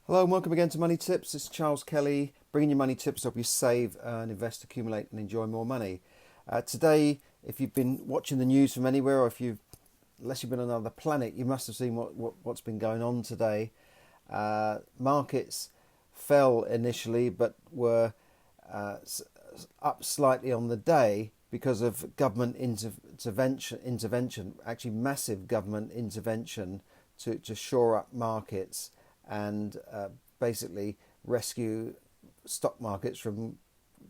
Hello and welcome again to Money Tips. This is Charles Kelly, bringing you money tips to help you save, earn, invest, accumulate and enjoy more money. Today, if you've been watching the news from anywhere or unless you've been on another planet, you must have seen what's been going on today. Markets fell initially but were up slightly on the day because of government intervention, actually massive government intervention to shore up markets and basically rescue stock markets from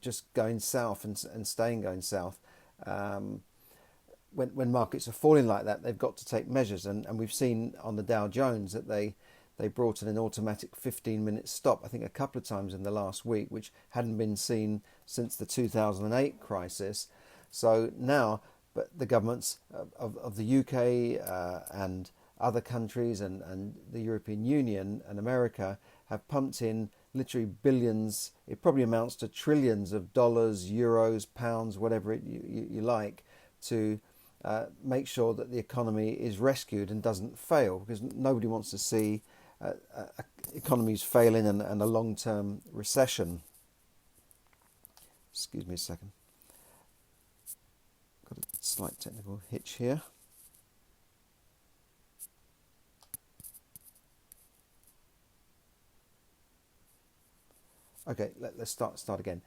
just going south and staying going south. When markets are falling like that, they've got to take measures, and we've seen on the Dow Jones that they brought in an automatic 15-minute stop, I think a couple of times in the last week, which hadn't been seen since the 2008 crisis. So now, but the governments of the UK and other countries and the European Union and America have pumped in literally billions, it probably amounts to trillions of dollars, euros, pounds, whatever you like, to make sure that the economy is rescued and doesn't fail, because nobody wants to see economies failing and a long-term recession. Excuse me a second. Got a slight technical hitch here. Okay, let's start again.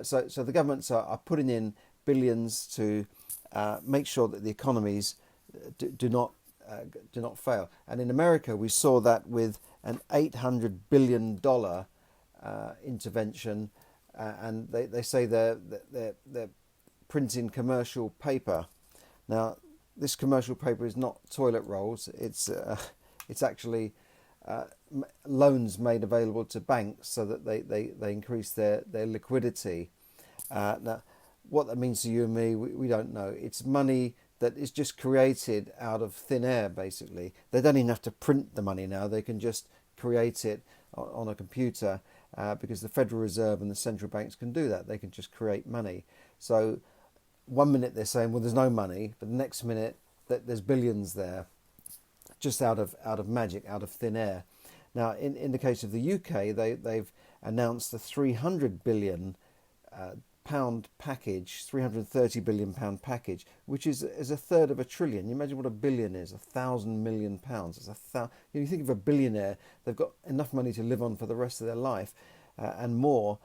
So the governments are putting in billions to make sure that the economies do not fail. And in America, we saw that with an $800 billion intervention, and they say they're printing commercial paper. Now, this commercial paper is not toilet rolls. It's actually loans made available to banks so that they increase their liquidity. Now, what that means to you and me, we don't know. It's money that is just created out of thin air, basically. They don't even have to print the money now. They can just create it on a computer because the Federal Reserve and the central banks can do that. They can just create money. So one minute they're saying, well, there's no money, but the next minute that there's billions there, just out of magic, out of thin air. Now, in the case of the UK, they've announced the £300 billion package, £330 billion package, which is a third of a trillion. You imagine what a billion is, £1,000 million. You think of a billionaire, they've got enough money to live on for the rest of their life and more.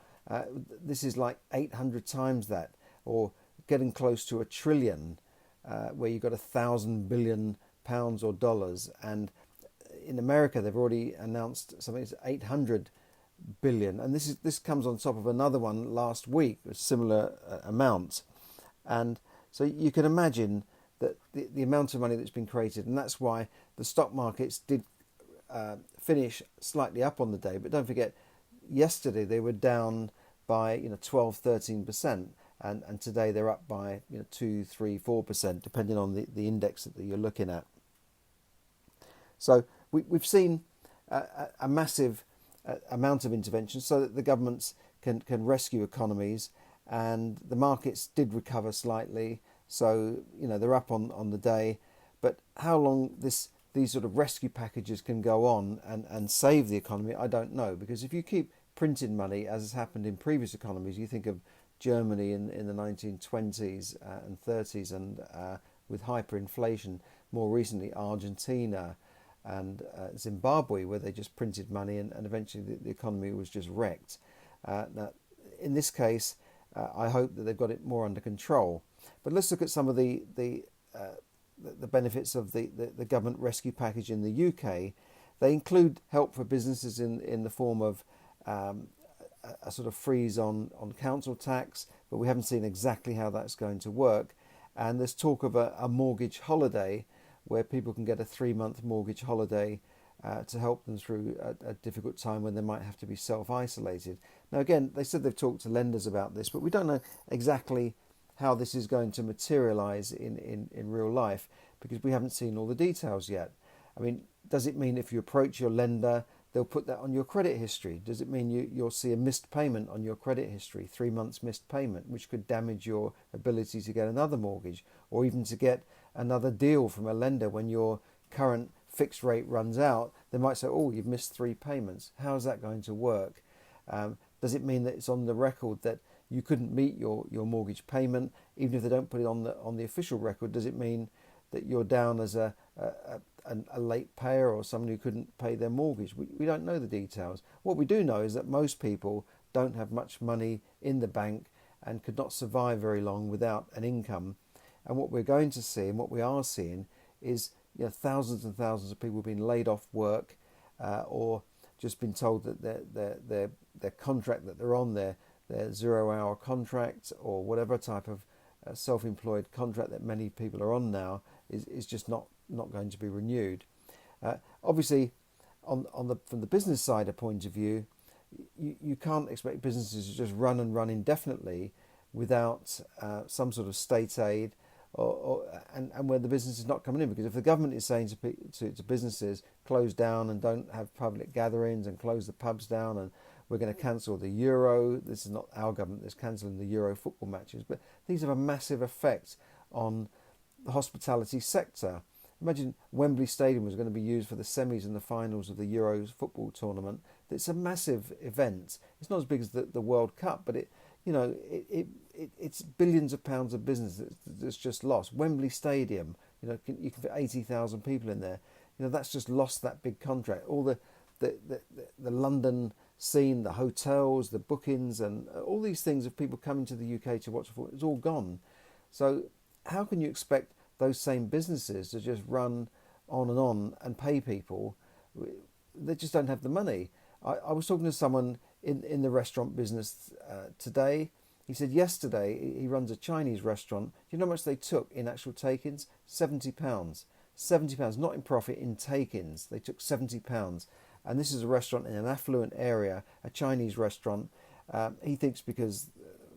This is like 800 times that, or getting close to a trillion, where you've got £1,000 billion or dollars. And in America, they've already announced something that's 800 billion, and this comes on top of another one last week, a similar amount. And so you can imagine that the amount of money that's been created, and that's why the stock markets did finish slightly up on the day. But don't forget, yesterday they were down by 12-13%, and today they're up by 2-3-4%, depending on the index that you're looking at. So we've seen a massive amount of intervention so that the governments can rescue economies, and the markets did recover slightly. So they're up on the day, but how long these sort of rescue packages can go on and save the economy, I don't know, because if you keep printing money, as has happened in previous economies, you think of Germany in the 1920s and 30s, and with hyperinflation, more recently Argentina and Zimbabwe, where they just printed money and eventually the economy was just wrecked. Now, in this case, I hope that they've got it more under control. But let's look at some of the benefits of the government rescue package in the UK. They include help for businesses in the form of a sort of freeze on council tax, but we haven't seen exactly how that's going to work. And there's talk of a mortgage holiday, where people can get a 3-month mortgage holiday to help them through a difficult time when they might have to be self-isolated. Now, again, they said they've talked to lenders about this, but we don't know exactly how this is going to materialise in real life, because we haven't seen all the details yet. I mean, does it mean if you approach your lender, they'll put that on your credit history? Does it mean you'll see a missed payment on your credit history, 3 months missed payment, which could damage your ability to get another mortgage, or even to get another deal from a lender when your current fixed rate runs out, they might say, oh, you've missed 3 payments. How is that going to work? Does it mean that it's on the record that you couldn't meet your mortgage payment, even if they don't put it on the official record? Does it mean that you're down as a late payer or someone who couldn't pay their mortgage? We don't know the details. What we do know is that most people don't have much money in the bank and could not survive very long without an income. And what we're going to see, and what we are seeing, is thousands and thousands of people being laid off work, or just been told that their contract that they're on, their 0-hour contract or whatever type of self-employed contract that many people are on now is just not going to be renewed. Obviously, from the business side point of view, you can't expect businesses to just run indefinitely without some sort of state aid, and where the business is not coming in. Because if the government is saying to businesses, close down and don't have public gatherings and close the pubs down, and we're going to cancel the Euro. This is not our government that's cancelling the Euro football matches, but these have a massive effect on the hospitality sector. Imagine Wembley Stadium was going to be used for the semis and the finals of the Euro football tournament. It's a massive event. It's not as big as the World Cup, but it's billions of pounds of business that's just lost. Wembley Stadium, you can fit 80,000 people in there. That's just lost that big contract. All the London scene, the hotels, the bookings, and all these things of people coming to the UK to watch football, it's all gone. So how can you expect those same businesses to just run on and pay people? They just don't have the money. I was talking to someone in the restaurant business today. He said yesterday he runs a Chinese restaurant. Do you know how much they took in actual take-ins? £70. £70, not in profit, in take-ins. They took £70. And this is a restaurant in an affluent area, a Chinese restaurant. He thinks because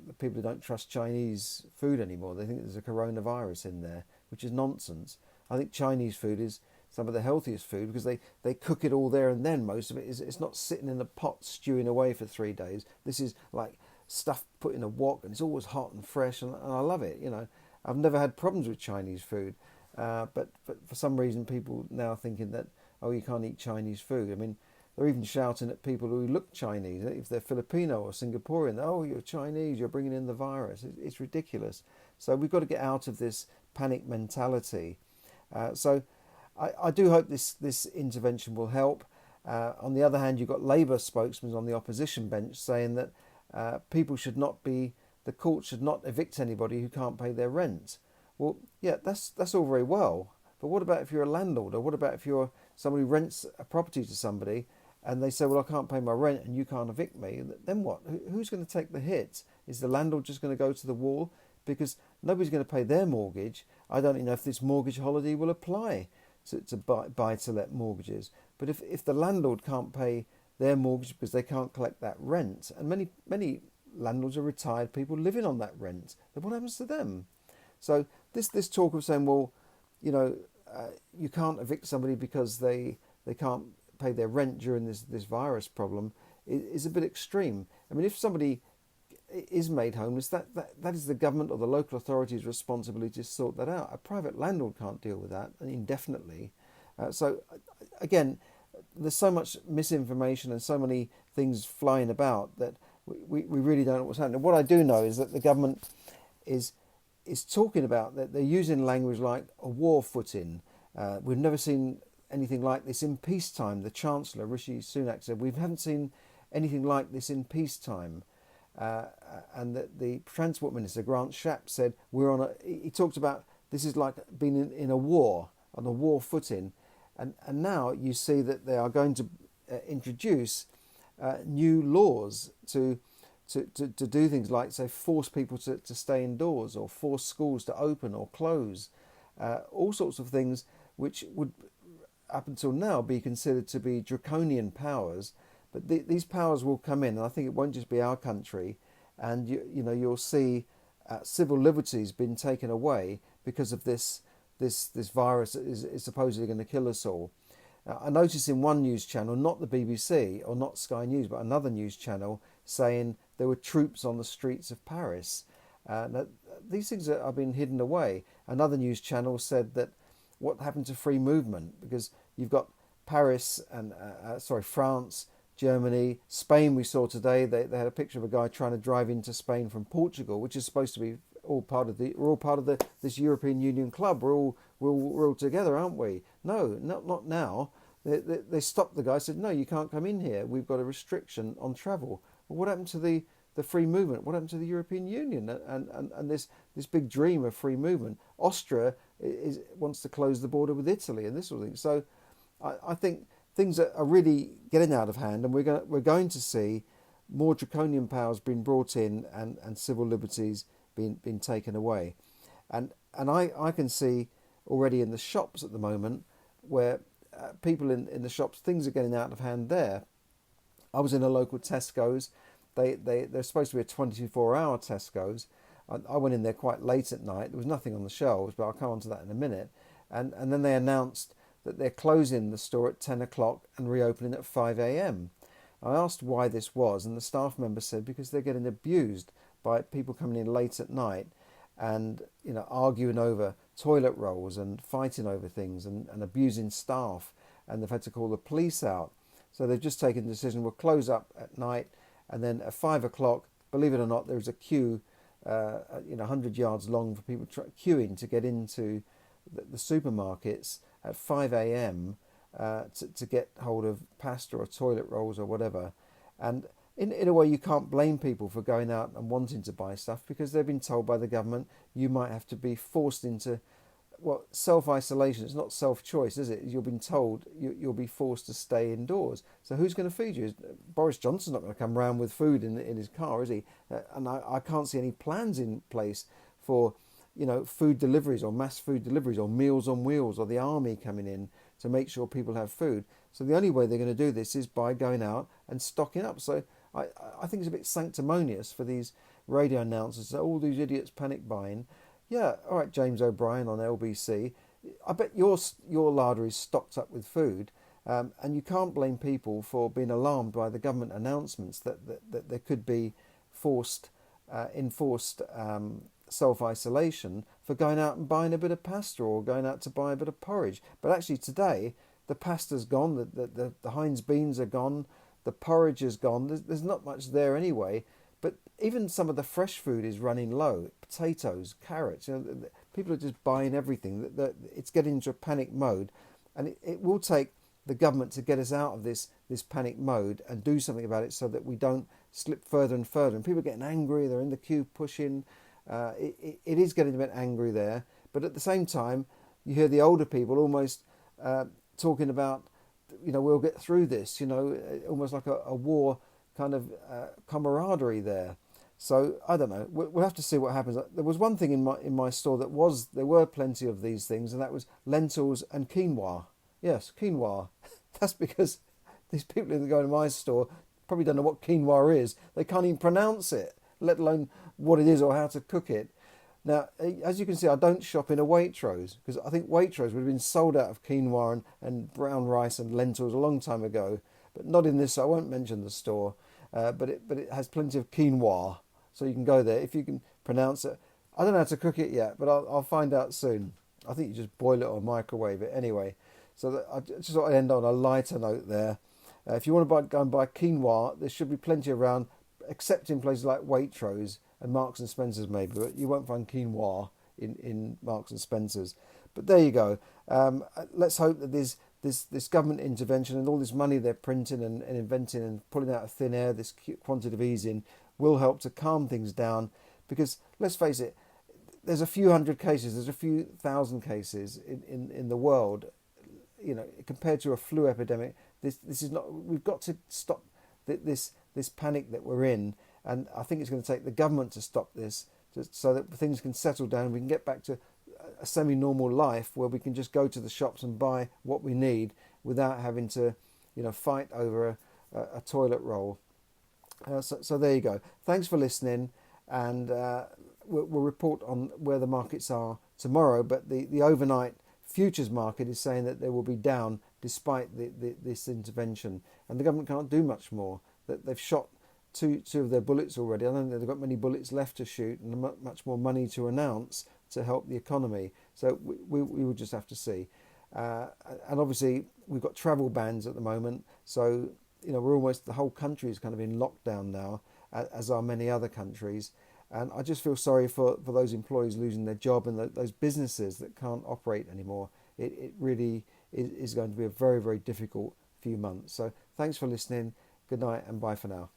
the people don't trust Chinese food anymore, they think there's a coronavirus in there, which is nonsense. I think Chinese food is some of the healthiest food because they cook it all there and then. Most of it it's not sitting in a pot stewing away for 3 days. This is like stuff put in a wok, and it's always hot and fresh, and I love it. I've never had problems with Chinese food, but for some reason people now thinking that, oh, you can't eat Chinese food. I mean, they're even shouting at people who look Chinese. If they're Filipino or Singaporean, oh, you're Chinese, you're bringing in the virus. It's ridiculous. So we've got to get out of this panic mentality. So I do hope this intervention will help. On the other hand, you've got Labour spokesmen on the opposition bench saying that the court should not evict anybody who can't pay their rent. Well, yeah, that's all very well. But what about if you're a landlord, or what about if you're somebody who rents a property to somebody and they say, well, I can't pay my rent and you can't evict me? Then what? Who's going to take the hit? Is the landlord just going to go to the wall? Because nobody's going to pay their mortgage. I don't even know if this mortgage holiday will apply to buy-to-let mortgages. But if the landlord can't pay their mortgage because they can't collect that rent, and many landlords are retired people living on that rent, then what happens to them? So this talk of saying, well, you can't evict somebody because they can't pay their rent during this virus problem is a bit extreme. I mean, if somebody is made homeless, that is the government or the local authority's responsibility to sort that out. A private landlord can't deal with that indefinitely. So again, there's so much misinformation and so many things flying about that we really don't know what's happening. What I do know is that the government is talking about that they're using language like a war footing. We've never seen anything like this in peacetime. The Chancellor Rishi Sunak said we haven't seen anything like this in peacetime. And the Transport Minister Grant Shapps said he talked about this is like being in a war, on a war footing, and now you see that they are going to introduce new laws to do things like, say, force people to stay indoors, or force schools to open or close, all sorts of things which would up until now be considered to be draconian powers. But these powers will come in, and I think it won't just be our country. And you'll see civil liberties being taken away because of this virus that is supposedly going to kill us all. I noticed in one news channel, not the BBC or not Sky News, but another news channel, saying there were troops on the streets of Paris. Now, these things are being hidden away. Another news channel said that what happened to free movement, because You've got Paris and France, Germany, Spain. We saw today they had a picture of a guy trying to drive into Spain from Portugal, which is supposed to be all part of the we're all part of this European Union club. We're all together, aren't we? No, not now. They stopped the guy. Said no, you can't come in here. We've got a restriction on travel. Well, what happened to the free movement? What happened to the European Union and this big dream of free movement? Austria wants to close the border with Italy and this sort of thing. So I think things are really getting out of hand, and we're going to see more draconian powers being brought in and civil liberties being taken away. And I can see already in the shops at the moment where people in the shops, things are getting out of hand there. I was in a local Tesco's. They're supposed to be a 24-hour Tesco's. I went in there quite late at night. There was nothing on the shelves, but I'll come on to that in a minute. And then they announced that they're closing the store at 10 o'clock and reopening at 5 a.m. I asked why this was, and the staff member said because they're getting abused by people coming in late at night and arguing over toilet rolls and fighting over things and abusing staff, and they've had to call the police out. So they've just taken the decision, we'll close up at night, and then at 5 o'clock, believe it or not, there's a queue 100 yards long for people queuing to get into the supermarkets at 5 a.m. To get hold of pasta or toilet rolls or whatever. And in a way, you can't blame people for going out and wanting to buy stuff because they've been told by the government you might have to be forced into self-isolation. It's not self-choice, is it? You've been told you'll be forced to stay indoors. So who's going to feed you? Boris Johnson's not going to come round with food in his car, is he? And I can't see any plans in place for food deliveries or mass food deliveries or Meals on Wheels or the army coming in to make sure people have food. So the only way they're going to do this is by going out and stocking up. So I think it's a bit sanctimonious for these radio announcers that all these idiots panic buying. Yeah, all right, James O'Brien on LBC. I bet your larder is stocked up with food, and you can't blame people for being alarmed by the government announcements that there could be enforced self-isolation for going out and buying a bit of pasta or going out to buy a bit of porridge. But actually today, the pasta's gone, the Heinz beans are gone, the porridge is gone. There's not much there anyway. But even some of the fresh food is running low. Potatoes, carrots. People are just buying everything. It's getting into a panic mode, and it will take the government to get us out of this panic mode and do something about it so that we don't slip further and further. And people are getting angry. They're in the queue pushing. It is getting a bit angry there. But at the same time, you hear the older people almost talking about, we'll get through this. Almost like a war kind of camaraderie there. So I don't know. We'll have to see what happens. There was one thing in my store there were plenty of these things, and that was lentils and quinoa. Yes, quinoa. That's because these people who go to my store probably don't know what quinoa is. They can't even pronounce it, let alone what it is or how to cook it. Now, as you can see, I don't shop in a Waitrose because I think Waitrose would have been sold out of quinoa and brown rice and lentils a long time ago, but not in this. So I won't mention the store, but it has plenty of quinoa, so you can go there if you can pronounce it. I don't know how to cook it yet, but I'll find out soon. I think you just boil it or microwave it anyway. So I just thought I'd end on a lighter note there. If you want to go and buy quinoa, there should be plenty around, except in places like Waitrose and Marks and Spencer's maybe, but you won't find quinoa in Marks and Spencer's. But there you go. Let's hope that this government intervention and all this money they're printing and inventing and pulling out of thin air, this quantitative easing, will help to calm things down. Because let's face it, there's a few hundred cases, there's a few thousand cases in the world. Compared to a flu epidemic, this is not. We've got to stop this panic that we're in, and I think it's going to take the government to stop this, so that things can settle down and we can get back to a semi-normal life where we can just go to the shops and buy what we need without having to, fight over a toilet roll. So there you go. Thanks for listening, and we'll report on where the markets are tomorrow. But the overnight futures market is saying that they will be down despite this intervention, and the government can't do much more. That they've shot two of their bullets already. I don't think they've got many bullets left to shoot and much more money to announce to help the economy. So we will just have to see. Uh, and obviously, we've got travel bans at the moment. So, we're almost, the whole country is kind of in lockdown now, as are many other countries. And I just feel sorry for those employees losing their job and those businesses that can't operate anymore. It really is going to be a very, very difficult few months. So thanks for listening. Good night and bye for now.